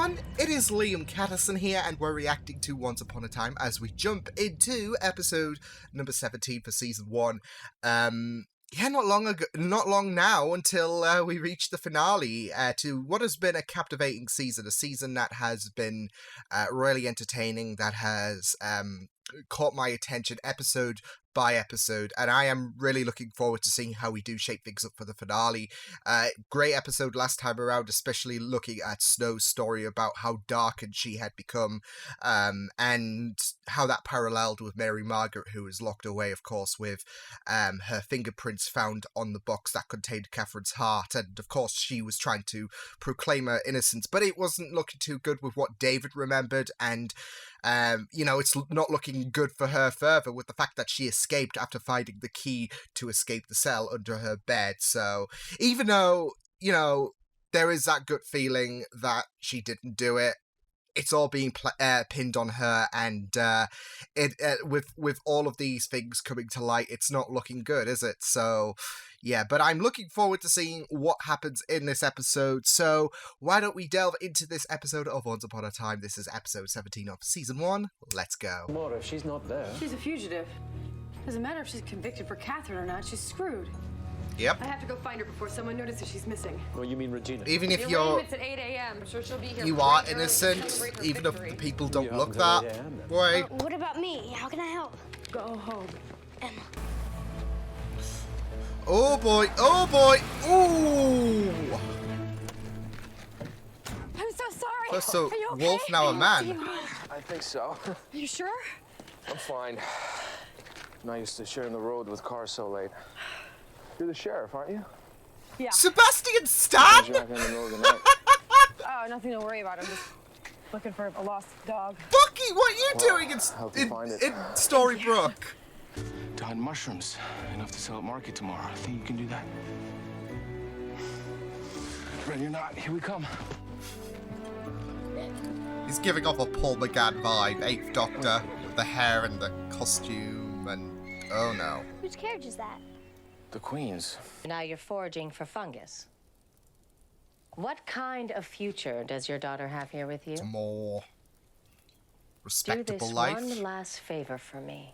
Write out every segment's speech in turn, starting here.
everyone, it is Liam Catterson here, and we're reacting to Once Upon a Time as we jump into episode number 17 for season 1. Not long now until we reach the finale to what has been a captivating season, a season that has been really entertaining, that has caught my attention episode by episode, and I am really looking forward to seeing how we do shape things up for the finale. Great episode last time around, especially looking at Snow's story about how darkened she had become, and how that paralleled with Mary Margaret, who was locked away, of course, with her fingerprints found on the box that contained Catherine's heart, and of course she was trying to proclaim her innocence, but it wasn't looking too good with what David remembered, and it's not looking good for her further with the fact that she escaped after finding the key to escape the cell under her bed. So even though, there is that gut feeling that she didn't do it, it's all being pinned on her, and with all of these things coming to light, it's not looking good, is it? So, yeah, but I'm looking forward to seeing what happens in this episode, so why don't we delve into this episode of Once Upon a Time? This is episode 17 of season 1. Let's go. Laura, she's not there. She's a fugitive. Doesn't matter if she's convicted for Catherine or not, she's screwed. Yep. I have to go find her before someone notices she's missing. Well, you mean Regina? Even if It's at 8 a.m. I'm sure she'll be here. you are innocent, even if the people don't look that way. What about me? How can I help? Go home. Emma. Oh boy, oh boy, ooh! I'm so sorry. Oh, so Are you okay? Wolf now a man. I think so. Are you sure? I'm fine. I'm not used to sharing the road with cars so late. You're the sheriff, aren't you? Yeah. Sebastian You're Stan? not in the middle of the night. Oh, nothing to worry about. I'm just looking for a lost dog. Bucky, what are you doing help you find it. in Storybrooke? To hunt mushrooms, enough to sell at market tomorrow. I think you can do that. Ready or not, here we come. He's giving off a Paul McGann vibe, 8th Doctor, with the hair and the costume, and oh no. Whose carriage is that? The Queen's. Now you're foraging for fungus. What kind of future does your daughter have here with you? It's a more Do respectable this life. one last favor for me,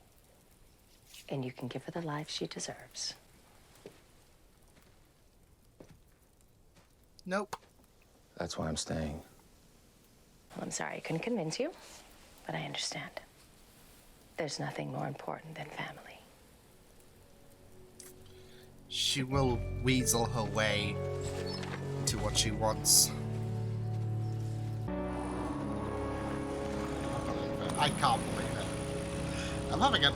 and you can give her the life she deserves. Nope. That's why I'm staying. Well, I'm sorry I couldn't convince you, but I understand. There's nothing more important than family. She will weasel her way to what she wants. I can't believe it. I'm having a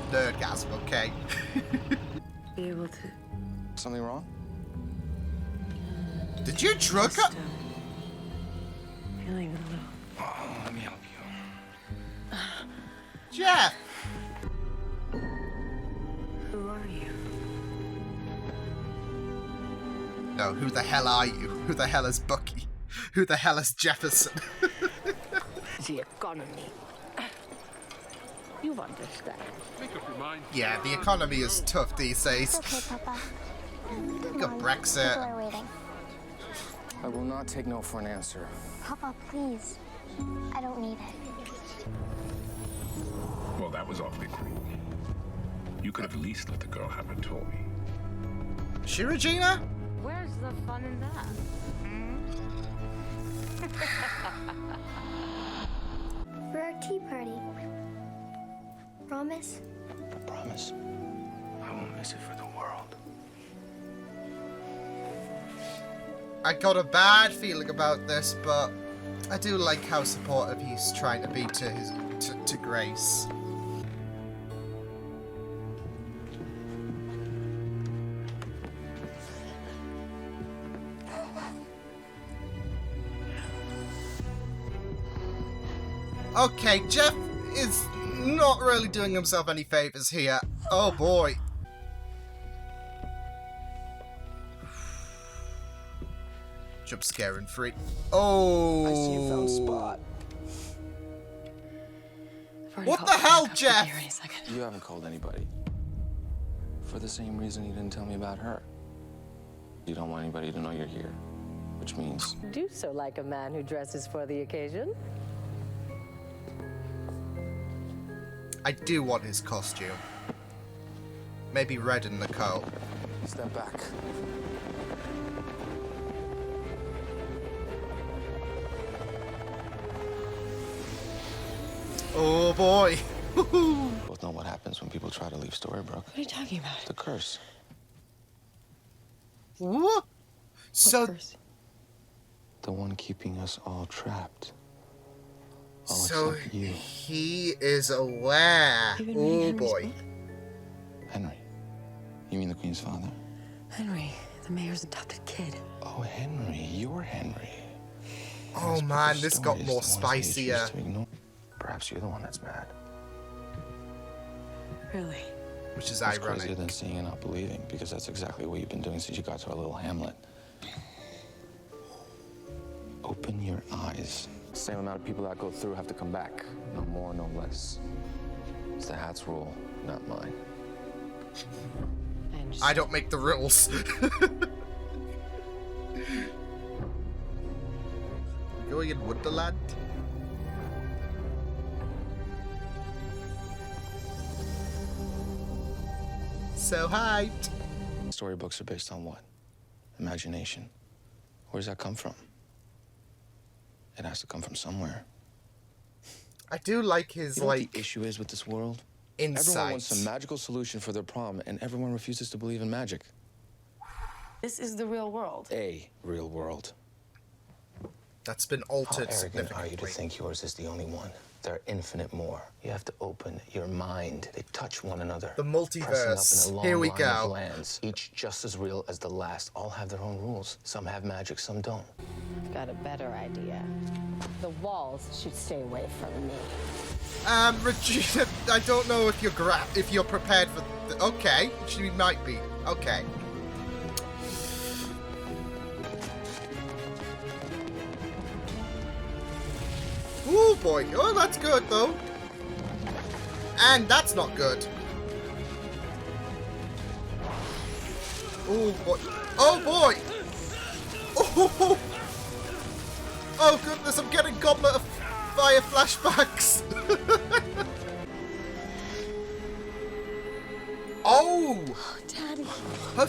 nerdgasm, okay? Be able to. Something wrong? Did you drug her? Feeling a little. Oh, let me help you. Jeff! Who are you? No, who the hell are you? Who the hell is Bucky? Who the hell is Jefferson? The economy. You understand. Make up your mind. Yeah, the economy is tough these days. Okay, Papa. You got Come on, Brexit. people are waiting. I will not take no for an answer. Papa, please. I don't need it. Well, that was awfully cruel. You could have at least let the girl have her toy. She Regina? Where's the fun in that? For our tea party. Promise? I promise. I won't miss it for the world. I got a bad feeling about this, but I do like how supportive he's trying to be to Grace. Okay, Jeff is not really doing himself any favors here. Oh boy. Jump scare and free. Oh. I see you found Spot. What the hell, Jeff? You haven't called anybody. For the same reason you didn't tell me about her. You don't want anybody to know you're here. which means Do so like a man who dresses for the occasion. I do want his costume. Maybe red in the coat. step back. Oh boy. Both know what happens when people try to leave Storybrooke. What are you talking about? The curse. What? So curse? The one keeping us all trapped. All So except you. he is aware. You've been reading Oh Henry's boy. book? Henry. You mean the Queen's father? Henry, the mayor's adopted kid. Oh, Henry. You're Henry. Oh Those man, people's this got stories, more the ones that you choose spicier. to ignore. Perhaps you're the one that's mad. Really? Which is It's ironic. crazier than seeing and not believing, because that's exactly what you've been doing since you got to our little hamlet. Open your eyes. Same amount of people that go through have to come back. No more, no less. It's the Hat's rule, not mine. I don't make the rules. Going in Wonderland? So hyped. Storybooks are based on what? Imagination. Where does that come from? It has to come from somewhere. I do like his, You know what like, the issue is with this world? Everyone wants insights. a magical solution for their problem, and everyone refuses to believe in magic. This is the real world. A real world. That's been How altered arrogant are you to significantly. think yours is the only one? There are infinite more. You have to open your mind. They touch one another. The Pressing multiverse. up in a long Here we line go. of lands, each just as real as the last. All have their own rules. Some have magic, some don't. I've got a better idea. The walls should stay away from me. Regina, I don't know if you're prepared for. Okay, she might be. Okay. Oh boy. Oh, that's good though. And that's not good. Oh boy. Oh boy. Oh. Oh goodness, I'm getting Goblet of Fire flashbacks. Oh. Daddy. Her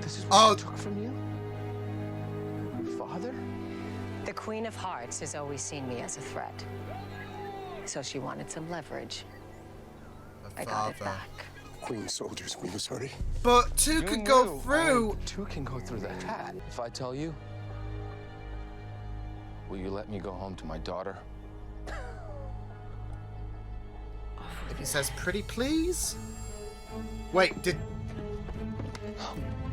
This is Oh. what she took from you? Your father? The Queen of Hearts has always seen me as a threat. So she wanted some leverage. I got it back. Queen soldiers, we was sorry. But two could go through. Two can go through the hat. If I tell you, will you let me go home to my daughter? If he says pretty please? Wait, did...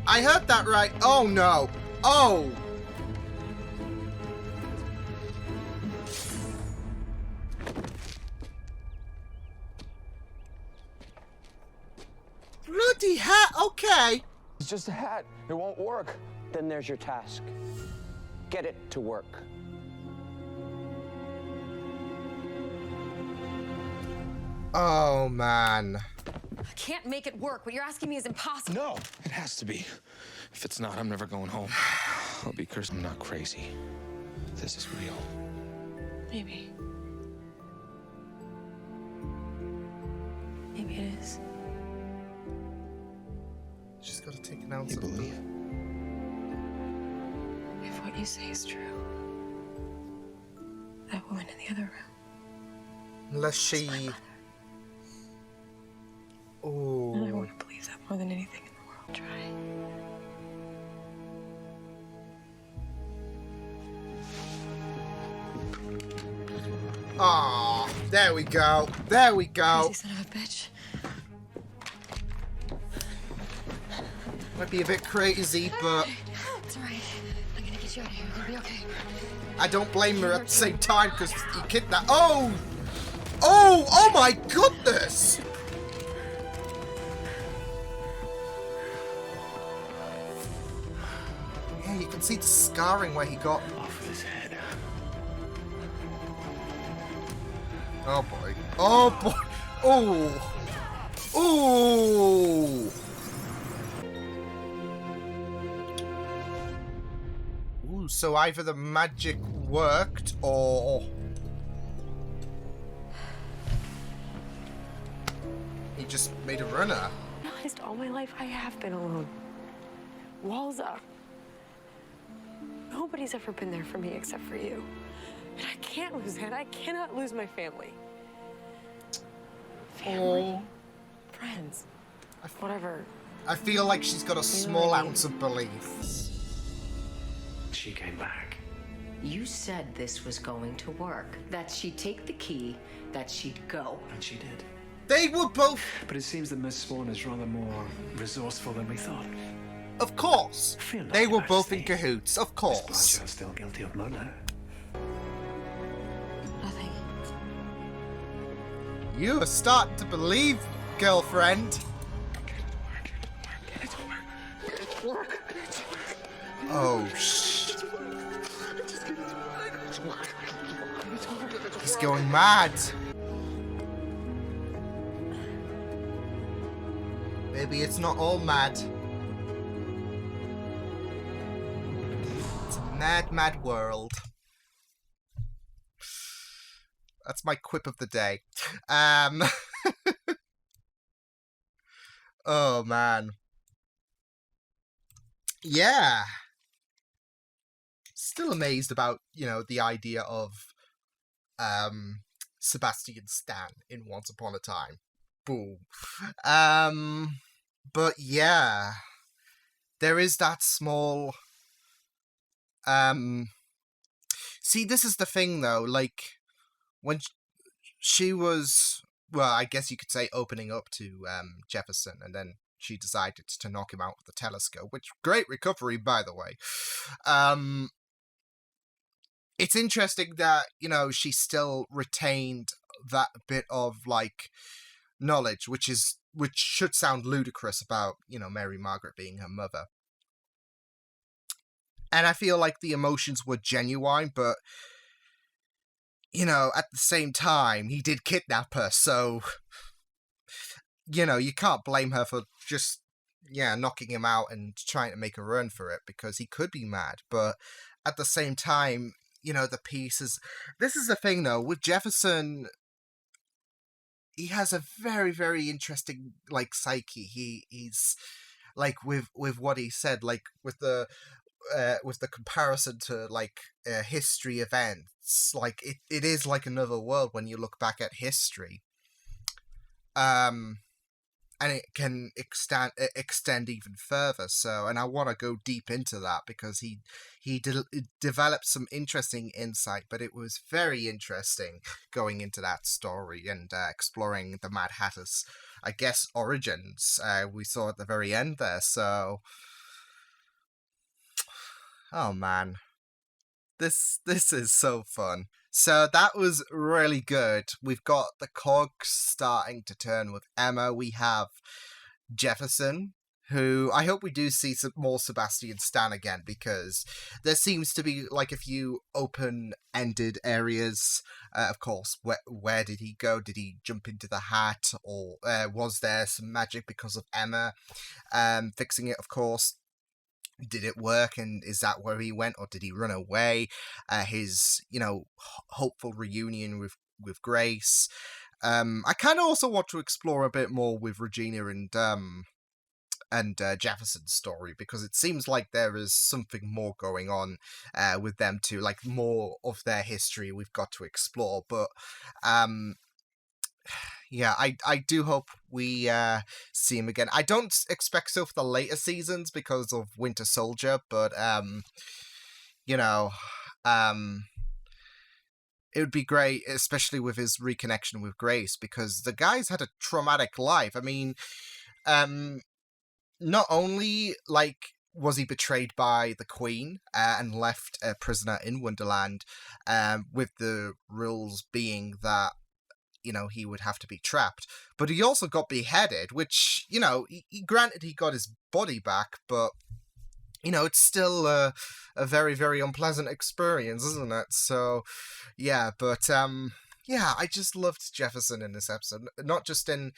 I heard that right. Oh no. Oh. Bloody hat, okay. It's just a hat. It won't work. Then there's your task. Get it to work. Oh man. I can't make it work. What you're asking me is impossible. No, it has to be. If it's not, I'm never going home. I'll be cursed. I'm not crazy. This is real. Maybe. Maybe it is. She's got to take an ounce You of believe? If what you say is true, that woman in the other room. Unless she... And I Oh. want to believe that more than anything in the world. Try. Ah, there we go. There we go. Crazy son of a bitch. Might be a bit crazy, but It's all right. I'm gonna get you out of here. You'll be okay. I don't blame her at the same time because he kidnapped. Oh! Oh! Oh my goodness! Yeah, you can see the scarring where he got. Off with his head. Oh boy. Oh boy. Oh. Oh. so either the magic worked or he just made a runner. I realized all my life I have been alone. Walls up. Nobody's ever been there for me except for you. And I can't lose that. I cannot lose my family. Family. Friends. Whatever. I feel like she's got a small ounce of belief. She came back. You said this was going to work. That she'd take the key, that she'd go. And she did. They were both... But it seems that Miss Swan is rather more resourceful than we thought. Of course. They were both in cahoots, of course. Miss Blanchard's still guilty of murder. Nothing. You are starting to believe, girlfriend. Oh, shh. He's going mad. Maybe it's not all mad. It's a mad, mad world. That's my quip of the day. Oh, man. Yeah. Still amazed about, the idea of Sebastian Stan in Once Upon a Time. Boom. But yeah. There is that small see, this is the thing though, like when she was, well, I guess you could say opening up to Jefferson, and then she decided to knock him out with the telescope, which, great recovery, by the way. It's interesting that, she still retained that bit of, knowledge, which should sound ludicrous about, Mary Margaret being her mother. And I feel like the emotions were genuine, but, at the same time, he did kidnap her, so... you can't blame her for just, knocking him out and trying to make a run for it, because he could be mad. But at the same time, the pieces... This is the thing, though. With Jefferson, he has a very, very interesting, psyche. He's, with what he said, with the comparison to, history events, it is like another world when you look back at history. And it can extend even further. So, and I want to go deep into that because he developed some interesting insight. But it was very interesting going into that story and exploring the Mad Hatter's, I guess, origins. We saw at the very end there. So, oh man, this is so fun. So that was really good. We've got the cogs starting to turn with Emma. We have Jefferson, who I hope we do see some more Sebastian Stan again, because there seems to be a few open-ended areas. Of course, where did he go? Did he jump into the hat? Or was there some magic because of Emma fixing it, of course? Did it work, and is that where he went, or did he run away? His, hopeful reunion with Grace. I kind of also want to explore a bit more with Regina and Jefferson's story, because it seems like there is something more going on with them too, more of their history we've got to explore. But yeah, I do hope we see him again. I don't expect so for the later seasons because of Winter Soldier, but it would be great, especially with his reconnection with Grace, because the guy's had a traumatic life. I mean, not only was he betrayed by the Queen and left a prisoner in Wonderland, with the rules being that he would have to be trapped. But he also got beheaded, which, granted he got his body back, but, it's still a very, very unpleasant experience, isn't it? So, yeah, but, yeah, I just loved Jefferson in this episode. Not just in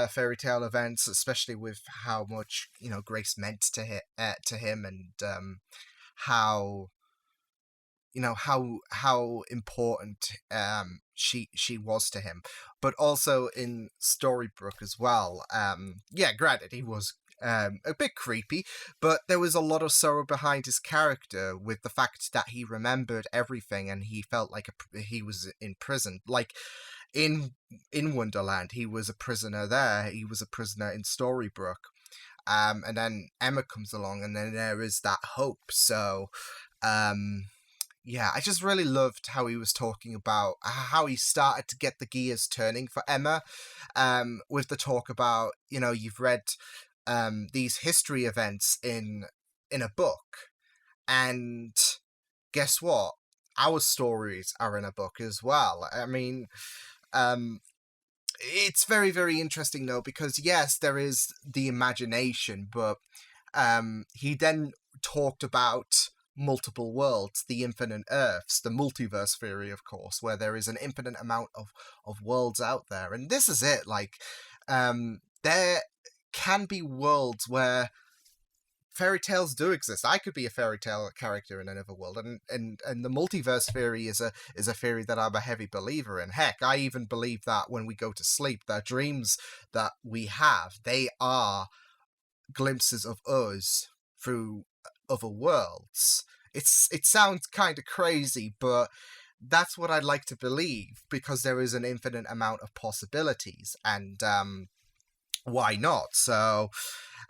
fairy tale events, especially with how much, Grace meant to him, and how how important she was to him, but also in Storybrooke as well. Yeah, granted, he was a bit creepy, but there was a lot of sorrow behind his character with the fact that he remembered everything and he felt like he was in prison. Like in Wonderland, he was a prisoner there. He was a prisoner in Storybrooke. And then Emma comes along, and then there is that hope. So, yeah, I just really loved how he was talking about how he started to get the gears turning for Emma, with the talk about, you've read these history events in a book, and guess what? Our stories are in a book as well. I mean, it's very, very interesting though, because yes, there is the imagination, but he then talked about multiple worlds, the infinite Earths, the multiverse theory, of course, where there is an infinite amount of worlds out there. And this is it, like, there can be worlds where fairy tales do exist. I could be a fairy tale character in another world, and the multiverse theory is a theory that I'm a heavy believer in. Heck, I even believe that when we go to sleep, the dreams that we have, they are glimpses of us through other worlds. It sounds kind of crazy, but that's what I'd like to believe, because there is an infinite amount of possibilities, and why not? So,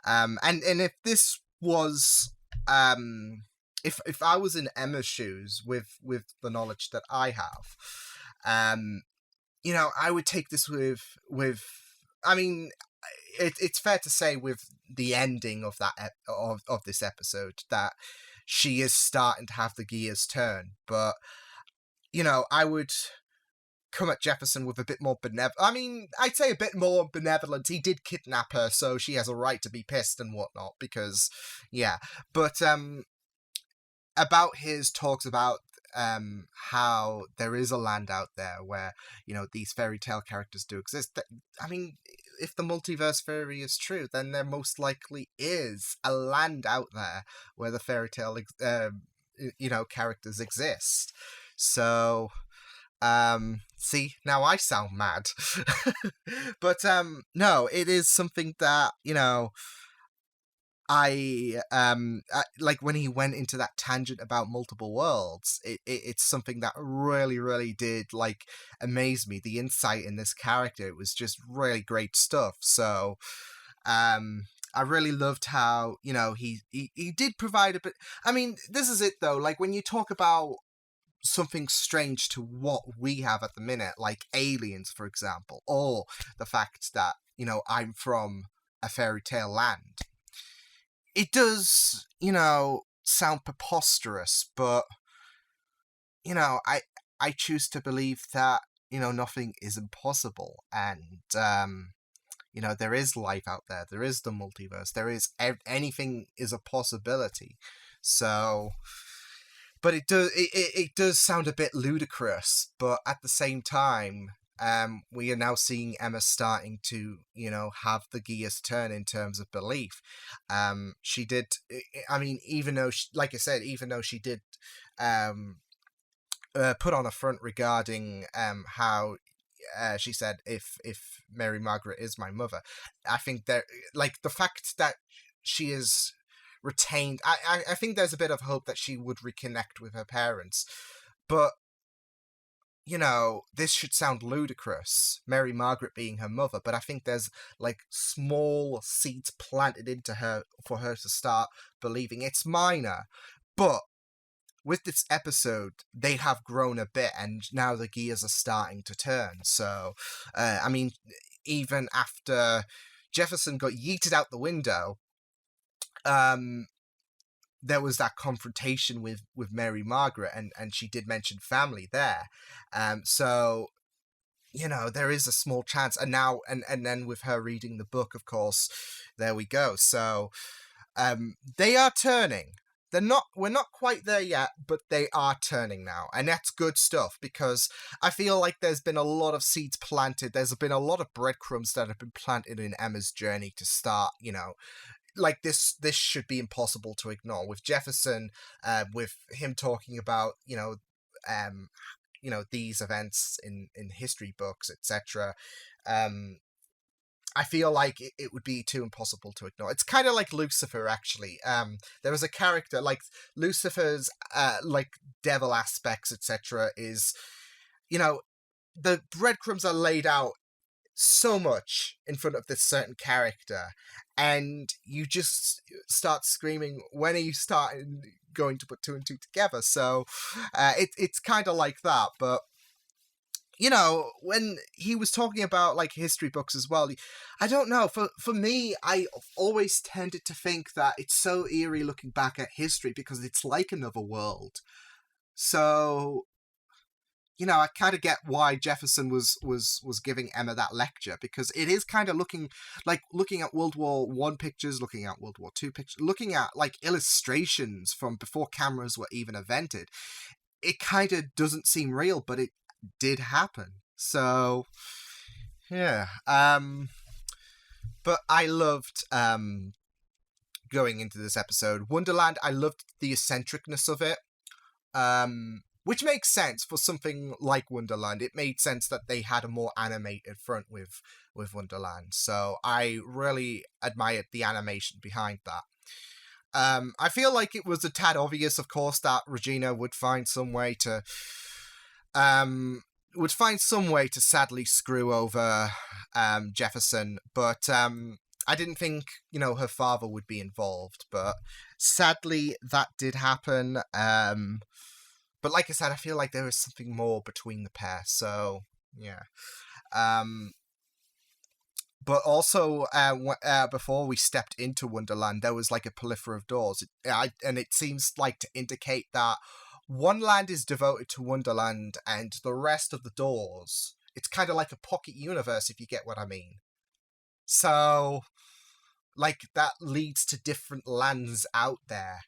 and if this was, if I was in Emma's shoes with the knowledge that I have, I would take this with. I mean, it's fair to say with the ending of that of this episode that she is starting to have the gears turn, but I would come at Jefferson with a bit more I mean, I'd say a bit more benevolent. He did kidnap her, so she has a right to be pissed and whatnot, because, yeah. But, about his talks about, how there is a land out there where, these fairy tale characters do exist. I mean, if the multiverse theory is true, then there most likely is a land out there where the fairy tale, characters exist. So, see, now I sound mad. But, no, it is something that, I like when he went into that tangent about multiple worlds, it's something that really, really did, like, amaze me. The insight in this character, it was just really great stuff. So, I really loved how, he did provide a bit. I mean, this is it though, like when you talk about something strange to what we have at the minute, like aliens, for example, or the fact that, I'm from a fairy tale land. It does, sound preposterous, but, I choose to believe that, nothing is impossible, and, there is life out there, there is the multiverse, there is, anything is a possibility. So, but it does sound a bit ludicrous, but at the same time, we are now seeing Emma starting to, have the gears turn in terms of belief. She did, I mean, even though, like I said, even though she did put on a front regarding how she said, if Mary Margaret is my mother, I think that, like, the fact that she is retained, I think there's a bit of hope that she would reconnect with her parents, but this should sound ludicrous, Mary Margaret being her mother, but I think there's, like, small seeds planted into her for her to start believing. It's minor, but with this episode, they have grown a bit, and now the gears are starting to turn. So, I mean, even after Jefferson got yeeted out the window, there was that confrontation with Mary Margaret, and she did mention family there. So, there is a small chance. And now, and then with her reading the book, of course, there we go. So, they are turning. We're not quite there yet, but they are turning now. And that's good stuff, because I feel like there's been a lot of seeds planted. There's been a lot of breadcrumbs that have been planted in Emma's journey to start, like this should be impossible to ignore. With Jefferson, with him talking about these events in history books, etc. I feel like it would be too impossible to ignore. It's kind of like Lucifer, actually. There was a character like Lucifer's like devil aspects, etc. is, the breadcrumbs are laid out so much in front of this certain character, and you just start screaming, when are you starting going to put two and two together? So it's kind of like that. But when he was talking about like history books as well, I don't know, for me, I always tended to think that it's so eerie looking back at history because it's like another world. So I kind of get why Jefferson was giving Emma that lecture, because it is kind of looking at World War I pictures, looking at World War II pictures, looking at like illustrations from before cameras were even invented. It kind of doesn't seem real, but it did happen. So yeah. But I loved going into this episode. Wonderland, I loved the eccentricness of it. Which makes sense for something like Wonderland. It made sense that they had a more animated front with Wonderland. So I really admired the animation behind that. I feel like it was a tad obvious, of course, that Regina would find some way to sadly screw over Jefferson, but I didn't think her father would be involved, but sadly that did happen. But like I said, I feel like there is something more between the pair, so yeah. But also, before we stepped into Wonderland, there was like a plethora of doors, and it seems like to indicate that one land is devoted to Wonderland, and the rest of the doors, it's kind of like a pocket universe, if you get what I mean. So, like, that leads to different lands out there,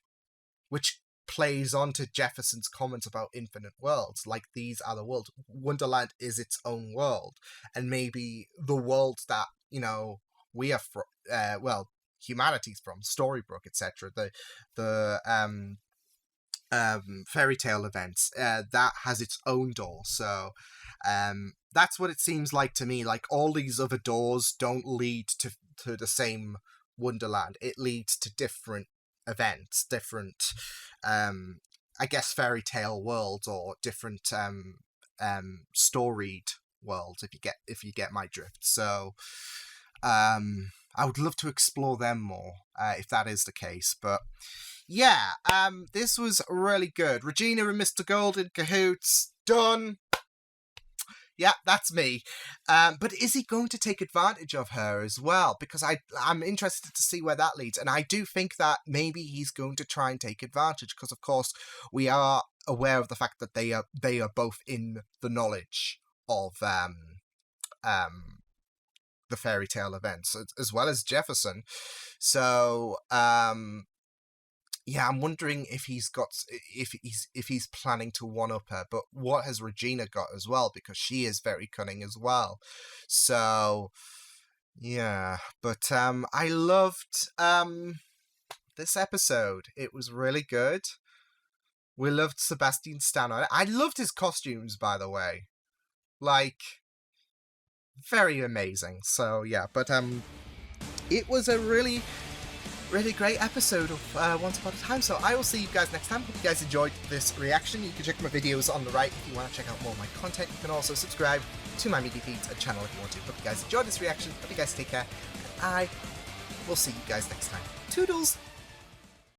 which plays on to Jefferson's comments about infinite worlds. Like, these are the worlds. Wonderland is its own world, and maybe the world that, we are from, humanity's from, Storybrooke, etc., the fairy tale events, that has its own door. So that's what it seems like to me. Like, all these other doors don't lead to the same Wonderland. It leads to different events, different I guess fairy tale worlds, or different storied worlds, if you get my drift. So I would love to explore them more if that is the case. But yeah, this was really good. Regina and Mr. Gold in cahoots. Done. Yeah, that's me. But is he going to take advantage of her as well? Because I'm interested to see where that leads. And I do think that maybe he's going to try and take advantage, because of course we are aware of the fact that they are both in the knowledge of the fairy tale events, as well as Jefferson. So yeah, I'm wondering if he's planning to one-up her. But what has Regina got as well? Because she is very cunning as well. So yeah, but I loved this episode. It was really good. We loved Sebastian Stan. I loved his costumes, by the way. Like, very amazing. So yeah, but it was a really great episode of Once Upon a Time. So I will see you guys next time. Hope you guys enjoyed this reaction. You can check my videos on the right if you want to check out more of my content. You can also subscribe to my media feeds and channel if you want to. Hope you guys enjoyed this reaction. Hope you guys take care. And I will see you guys next time. Toodles!